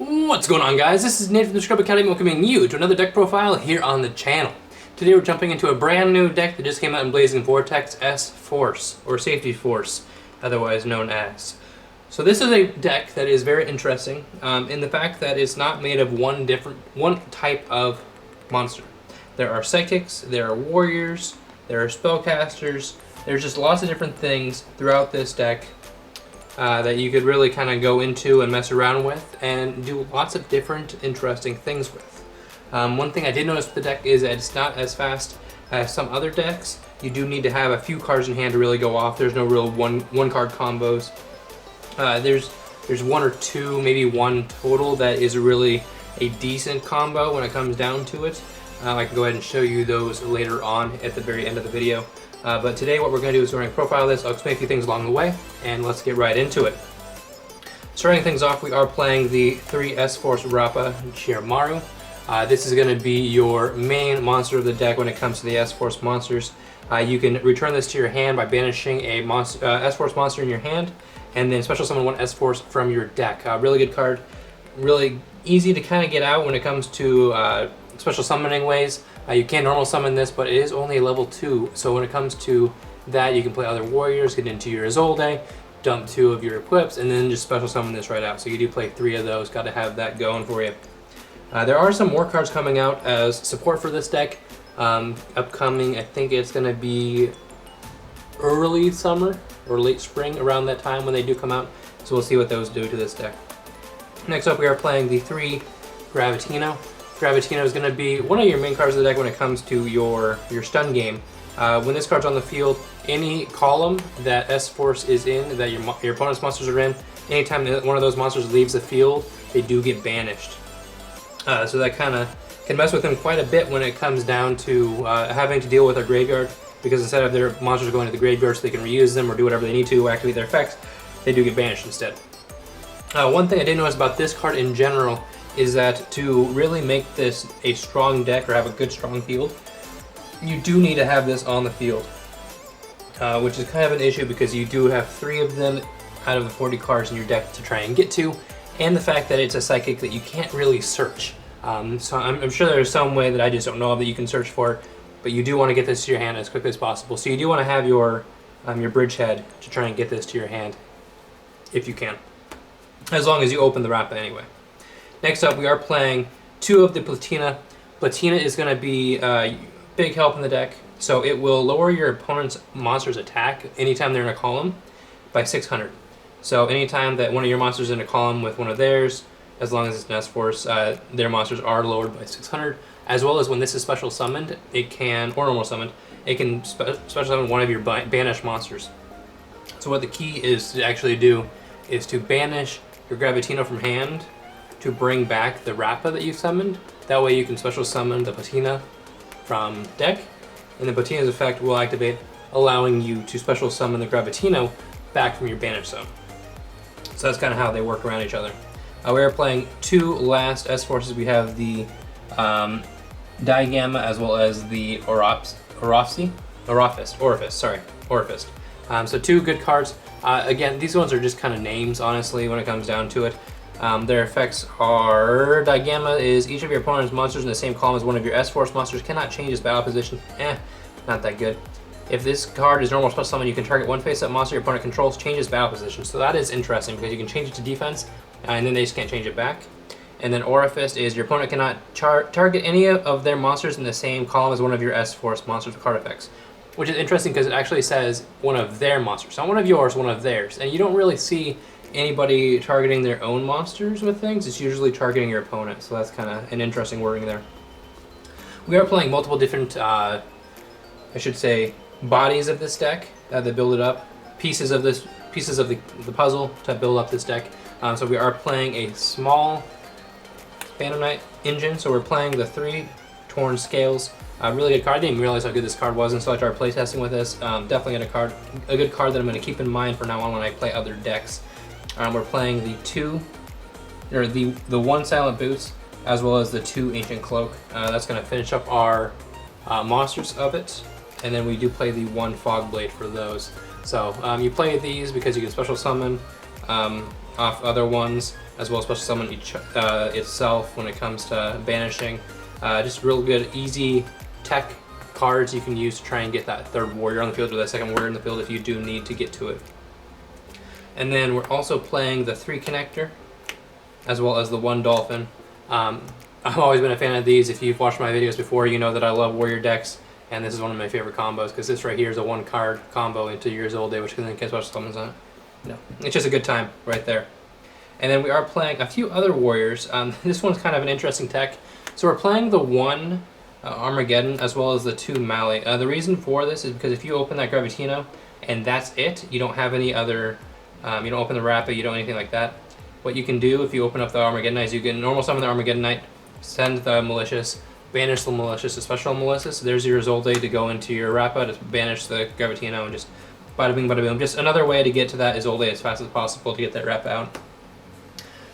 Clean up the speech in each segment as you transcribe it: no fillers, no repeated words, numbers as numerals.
What's going on, guys? This is Nate from the Scrub Academy, welcoming you to another deck profile here on the channel. Today we're jumping into a brand new deck that just came out in Blazing Vortex, S-Force, or Safety Force, otherwise known as. So this is a deck that is very interesting in the fact that it's not made of one type of monster. There are psychics, there are warriors, there are spellcasters, there's just lots of different things throughout this deck that you could really kind of go into and mess around with and do lots of different interesting things with. One thing I did notice with the deck is that it's not as fast as some other decks. You do need to have a few cards in hand to really go off. There's no real one card combos. There's one or two, maybe one total that is really a decent combo when it comes down to it. I can go ahead and show you those later on at the very end of the video. But today what we're going to do is we're going to profile this. I'll explain a few things along the way, and let's get right into it. Starting things off, we are playing the 3 S-Force Rappa Chiyomaru. This is going to be your main monster of the deck when it comes to the S-Force monsters. You can return this to your hand by banishing a S-Force monster in your hand, and then special summon one S-Force from your deck. Really good card, really easy to kind of get out when it comes to special summoning ways. You can normal summon this, but it is only a level 2, so when it comes to that, you can play other warriors, get into your Isolde, dump 2 of your equips, and then just special summon this right out. So you do play 3 of those, got to have that going for you. There are some more cards coming out as support for this deck. Upcoming, I think it's going to be early summer or late spring, around that time when they do come out. So we'll see what those do to this deck. Next up, we are playing the 3 Gravitino. Gravitino is going to be one of your main cards of the deck when it comes to your stun game. When this card's on the field, any column that S-Force is in, that your opponent's monsters are in, anytime one of those monsters leaves the field, they do get banished. So that kind of can mess with them quite a bit when it comes down to having to deal with their graveyard, because instead of their monsters going to the graveyard so they can reuse them or do whatever they need to activate their effects, they do get banished instead. One thing I did notice about this card in general is that to really make this a strong deck or have a good strong field, you do need to have this on the field, which is kind of an issue because you do have 3 of them out of the 40 cards in your deck to try and get to, and the fact that it's a psychic that you can't really search. So I'm sure there's some way that I just don't know of that you can search for, but you do want to get this to your hand as quickly as possible. So you do want to have your bridgehead to try and get this to your hand, if you can, as long as you open the Rappa anyway. Next up, we are playing 2 of the Platina. Platina is going to be big help in the deck, so it will lower your opponent's monster's attack anytime they're in a column by 600. So anytime that one of your monsters is in a column with one of theirs, as long as it's an S-Force, their monsters are lowered by 600. As well as when this is special summoned, it can, or normal summoned, it can special summon one of your banished monsters. So what the key is to actually do is to banish your Gravitino from hand to bring back the Rappa that you summoned. That way you can special summon the Platina from deck, and the Platina's effect will activate, allowing you to special summon the Gravitino back from your banish zone. So that's kind of how they work around each other. We are playing 2 last S-Forces. We have the Digamma as well as the Orifice. So 2 good cards. Again, these ones are just kind of names, honestly, when it comes down to it. Their effects are, Digamma is each of your opponent's monsters in the same column as one of your S-Force monsters cannot change its battle position. Not that good. If this card is normal special summon, you can target one face-up monster your opponent controls, change its battle position. So that is interesting because you can change it to defense, and then they just can't change it back. And then Orifice is your opponent cannot target any of their monsters in the same column as one of your S-Force monsters with card effects. Which is interesting because it actually says one of their monsters, not one of yours, one of theirs. And you don't really see anybody targeting their own monsters with things. It's usually targeting your opponent, so that's kind of an interesting wording there. We are playing multiple different, I should say, bodies of this deck that build it up, pieces of the puzzle to build up this deck. So we are playing a small Phantom Knight engine. So we're playing the 3 Torn Scales. Really good card. I didn't even realize how good this card was until I started playtesting with this. Definitely a good card that I'm going to keep in mind for now on when I play other decks. We're playing the 1 Silent Boots as well as the 2 Ancient Cloak. That's going to finish up our monsters of it, and then we do play the 1 Fog Blade for those. So you play these because you can special summon off other ones, as well as special summon itself when it comes to banishing. Just real good, easy tech cards you can use to try and get that third warrior on the field or that second warrior in the field if you do need to get to it. And then we're also playing the 3 connector as well as the 1 dolphin. I've always been a fan of these. If you've watched my videos before, you know that I love warrior decks, and this is one of my favorite combos because this right here is a 1 card combo into Year's Old Day, which can then get special summons on it. No, it's just a good time right there. And then we are playing a few other warriors. This one's kind of an interesting tech. So we're playing the 1 Armageddon as well as the 2 Mali. The reason for this is because if you open that Gravitino and that's it, you don't have any other, you don't open the Rappa, you don't anything like that. What you can do if you open up the Armageddonite is you can normal summon the Armageddonite, send the Malicious, banish the Malicious, a special Malicious. There's your Zolde to go into your Rappa to banish the Gravitino and just bada bing bada boom. Just another way to get to that Zolde as fast as possible to get that Rappa out.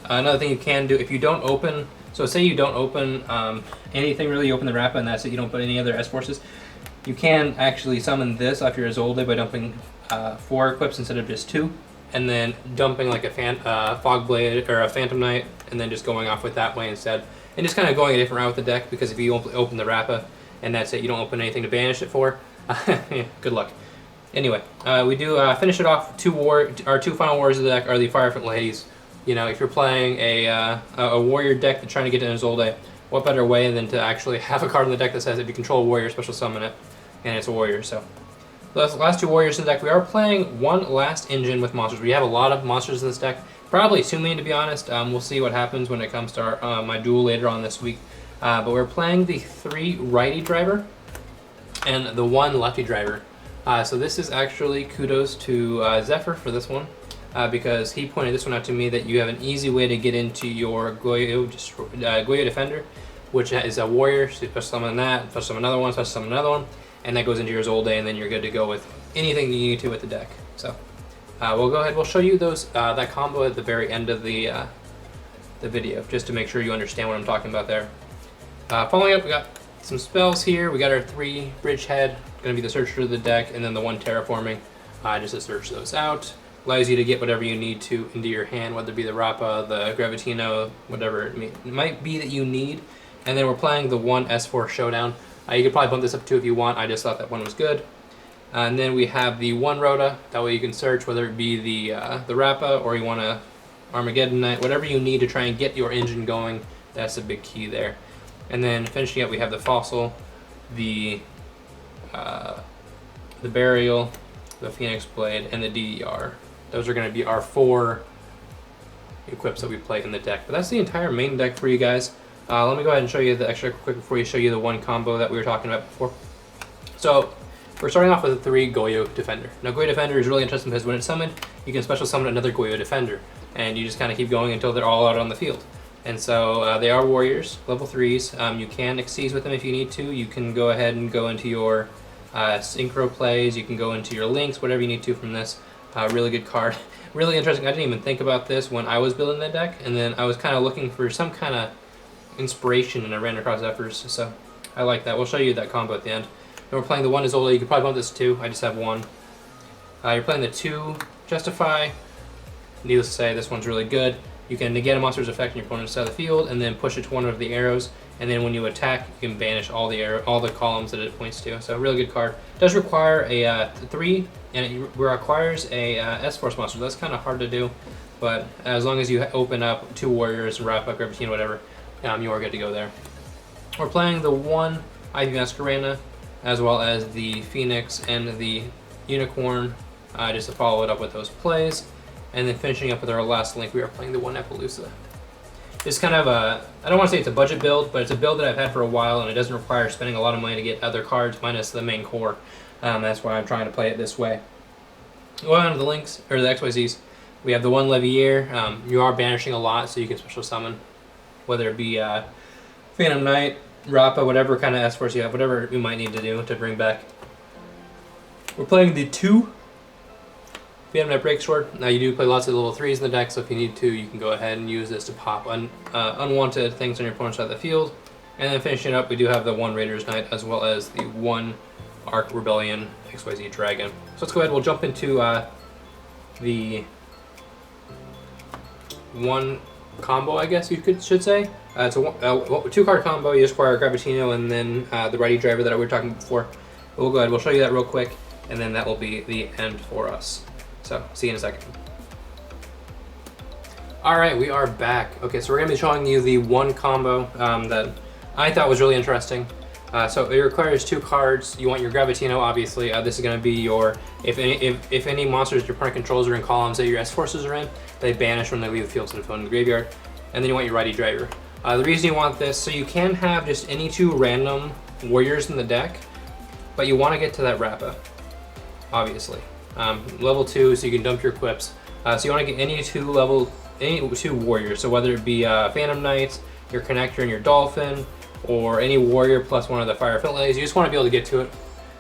Another thing you can do if you don't open, so say you don't open anything really, you open the Rappa and that's it, you don't put any other S-Forces, you can actually summon this off your Zolde by dumping 4 equips instead of just 2, and then dumping like a Fog Blade or a Phantom Knight, and then just going off with that way instead. And just kind of going a different route with the deck, because if you open the Rappa and that's it, you don't open anything to banish it for, yeah, good luck. Anyway, we do finish it off. Our 2 final warriors of the deck are the Firefront Ladies. You know, if you're playing a warrior deck that's trying to get to Zolde, what better way than to actually have a card in the deck that says if you control a warrior, special summon it, and it's a warrior. So those last 2 warriors in the deck. We are playing one last engine with monsters. We have a lot of monsters in this deck. Probably too many, to be honest. We'll see what happens when it comes to my duel later on this week. But we're playing the 3 righty driver and the 1 lefty driver. So this is actually kudos to Zephyr for this one. Because he pointed this one out to me, that you have an easy way to get into your YuGiOh Defender, which is a warrior, so you special summon that, special summon another one, special summon another one, and that goes into your Zolde, and then you're good to go with anything you need to with the deck. So we'll go ahead, we'll show you those that combo at the very end of the video, just to make sure you understand what I'm talking about there. Following up, we got some spells here. We got our 3 Bridgehead, going to be the Searcher of the deck, and then the 1 Terraforming, just to search those out. Allows you to get whatever you need to into your hand, whether it be the Rappa, the Gravitino, whatever it might be that you need. And then we're playing the 1 S4 Showdown. You could probably bump this up to if you want. I just thought that one was good. And then we have the 1 Rhoda. That way you can search whether it be the Rappa or you want a Armageddonite, whatever you need to try and get your engine going. That's a big key there. And then finishing up, we have the Fossil, the Burial, the Phoenix Blade, and the DDR. Those are going to be our 4 equips that we play in the deck. But that's the entire main deck for you guys. Let me go ahead and show you the extra quick before we show you the 1 combo that we were talking about before. So we're starting off with the 3 YuGiOh Defender. Now YuGiOh Defender is really interesting because when it's summoned, you can special summon another YuGiOh Defender, and you just kind of keep going until they're all out on the field. And so they are warriors, level 3s. You can exceed with them if you need to. You can go ahead and go into your synchro plays, you can go into your links, whatever you need to from this. Really good card. Really interesting. I didn't even think about this when I was building the deck, and then I was kind of looking for some kind of inspiration and I ran across Zephyrs, so I like that. We'll show you that combo at the end. Then we're playing the 1 Zolde. You could probably bump this to 2. I just have 1. You're playing the 2 Justify. Needless to say, this one's really good. You can negate a monster's effect on your opponent's side of the field and then push it to one of the arrows, and then when you attack, you can banish all the columns that it points to. So a really good card. It does require a 3, and it requires a S-Force monster. That's kind of hard to do, but as long as you open up 2 warriors, Rappa, Gravitino, whatever, you are good to go there. We're playing the 1 Ivy Masquerena, as well as the Phoenix and the Unicorn, just to follow it up with those plays. And then finishing up with our last link, we are playing the 1 Appaloosa. It's kind of a, I don't want to say it's a budget build, but it's a build that I've had for a while, and it doesn't require spending a lot of money to get other cards minus the main core. That's why I'm trying to play it this way. Going on to the links, or the XYZs, we have the 1 Levier. You are banishing a lot, so you can special summon, whether it be Phantom Knight, Rappa, whatever kind of S-Force you have, whatever you might need to do to bring back. We're playing the 2 Phantom Knight Breaksword. Now you do play lots of level 3s in the deck, so if you need to, you can go ahead and use this to pop unwanted things on your opponent's side of the field. And then finishing up, we do have the 1 Raiders Knight, as well as the 1 Ark Rebellion XYZ Dragon. So let's go ahead, we'll jump into the 1 combo, I guess you should say. It's a 2-card combo. You just acquire Gravitino and then the righty driver that we were talking about before. We'll go ahead. We'll show you that real quick, and then that will be the end for us. So see you in a second. All right, we are back. Okay, so we're gonna be showing you the one combo that I thought was really interesting. So it requires 2 cards. You want your Gravitino, obviously. This is going to be your, if any monsters your opponent controls are in columns that your S-Forces are in, they banish when they leave the field instead of going to the graveyard. And then you want your righty driver. The reason you want this, so you can have just any 2 random warriors in the deck, but you want to get to that Rappa, obviously. Level 2, so you can dump your equips. So you want to get any 2 warriors. So whether it be Phantom Knights, your Connector, and your Dolphin, or any warrior plus one of the fire affiliates. You just want to be able to get to it.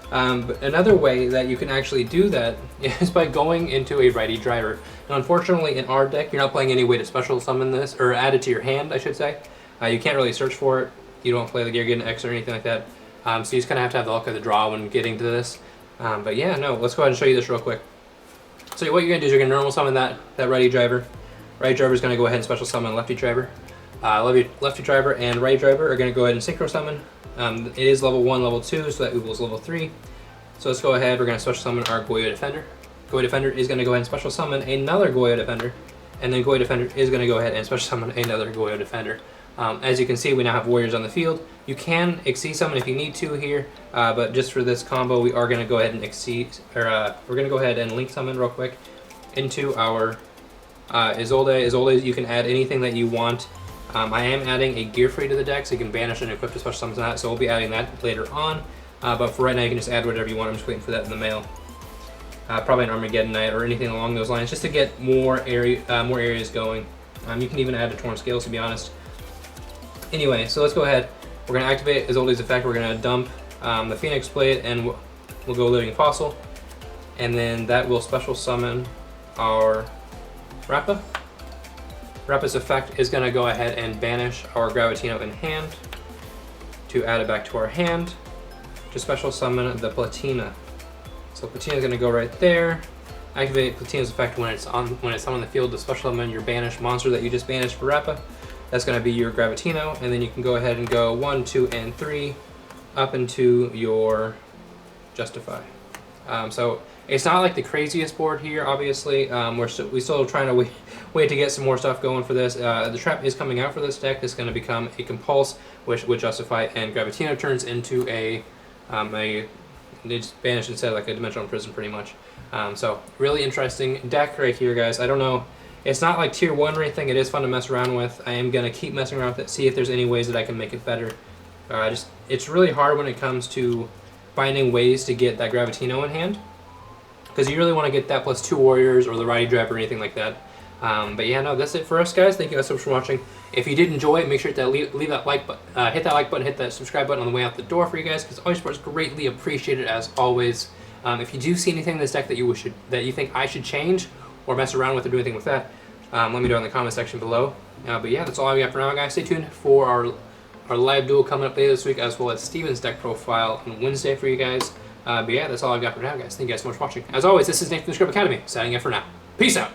But another way that you can actually do that is by going into a righty driver. Now, unfortunately, in our deck, you're not playing any way to special summon this, or add it to your hand, I should say. You can't really search for it. You don't play the Gargan X or anything like that. So you just kind of have to have the luck of the draw when getting to this. But yeah, no, let's go ahead and show you this real quick. So what you're going to do is you're going to normal summon that righty driver. Righty driver is going to go ahead and special summon lefty driver. Lefty driver and righty driver are going to go ahead and synchro summon. It is level 1, level 2, so that equals level 3. So let's go ahead, we're going to special summon our YuGiOh Defender. YuGiOh Defender is going to go ahead and special summon another YuGiOh Defender, and then YuGiOh Defender is going to go ahead and special summon another YuGiOh Defender. As you can see, we now have warriors on the field. You can exceed summon if you need to here, but just for this combo, we are going to go ahead and we're going to go ahead and link summon real quick into our Isolde. Isolde, you can add anything that you want. I am adding a Gear Free to the deck, so you can banish and equip to special summon that, so we'll be adding that later on. But for right now, you can just add whatever you want. I'm just waiting for that in the mail. Probably an Armageddon Knight or anything along those lines, just to get more areas going. You can even add a Torn Scales, to be honest. Anyway, so let's go ahead. We're going to activate Isolde's effect. We're going to dump the Phoenix Blade, and we'll go Living Fossil. And then that will special summon our Rappa. Rappa's effect is going to go ahead and banish our Gravitino in hand to add it back to our hand to special summon the Platina. So Platina is going to go right there. Activate Platina's effect when it's on the field to special summon your banished monster that you just banished for Rappa. That's going to be your Gravitino, and then you can go ahead and go 1, 2, and 3 up into your Justify. So it's not like the craziest board here, obviously. We're still trying to wait to get some more stuff going for this. The trap is coming out for this deck. It's going to become a Compulse, which would Justify, and Gravitino turns into it's banished instead, like a Dimensional Prison, pretty much. So really interesting deck right here, guys. I don't know. It's not like tier 1 or anything. It is fun to mess around with. I am going to keep messing around with it, see if there's any ways that I can make it better. It's really hard when it comes to finding ways to get that Gravitino in hand, because you really want to get that plus 2 warriors or the righty driver or anything like that. But yeah, no, that's it for us, guys. Thank you guys so much for watching. If you did enjoy it, make sure to leave that like button, hit that like button, hit that subscribe button on the way out the door for you guys, because all your support is greatly appreciated as always. If you do see anything in this deck that you think I should change or mess around with or do anything with that, let me know in the comment section below. But yeah, that's all I got for now, guys. Stay tuned for our live duel coming up later this week, as well as Steven's deck profile on Wednesday for you guys. But yeah, that's all I've got for now, guys. Thank you guys so much for watching. As always, this is Nathan from the Scrub Academy, signing in for now. Peace out!